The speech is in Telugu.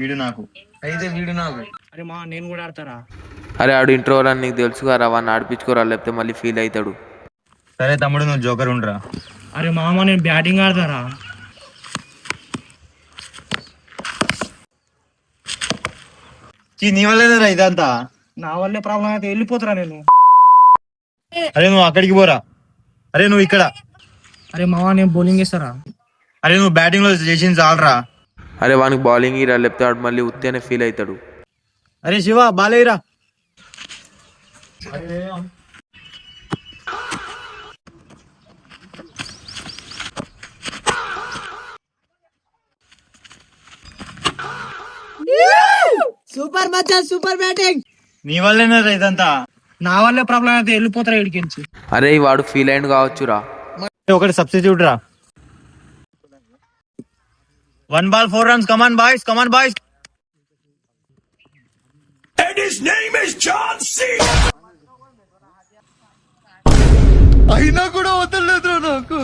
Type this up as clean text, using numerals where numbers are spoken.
వీడు నాకు అయితే వీడు నాకు. అరే మా నేను కూడా ఆడతారా? అరే ఆడు ఇంట్రోవర్ అని నీకు తెలుసు కదా, వాడిని ఆడిపించుకోరా, లేకపోతే మళ్ళీ ఫీల్ అవుతాడు. సరే తమ్ముడు నువ్వు జోకర్ ఉండరా. అరే మామ నేను బ్యాటింగ్ ఆడతారా? నీ వల్లేనా ఇదంతా? నా వల్లే ప్రాబ్లం అయితే వెళ్ళిపోతారా నేను. అరే నువ్వు అక్కడికి పోరా. అరే నువ్వు ఇక్కడ. అరే మామ నేను బౌలింగ్ వేస్తారా? అరే నువ్వు బ్యాటింగ్ లో చేసింది చాలరా. అరే వానికి బౌలింగ్ ఇరా, లేకపోతే వాడు మళ్ళీ ఉత్తేనే ఫీల్ అవుతాడు. అరే శివ బాలేరా. సూపర్ మచ్చా, సూపర్ బ్యాటింగ్. నీ వల్లేనా ఇదంతా? నా వల్లే ప్రాబ్లం అయితే వెళ్ళిపోతారా ఇడికించి. అరే వాడు ఫీల్ అయింది కావచ్చురా. ఒకటి సబ్స్టిట్యూట్ రా. 1 ball 4 runs. Come on boys, come on boys. And his name is John C. అయినా కూడా వదలలేదు నాకు.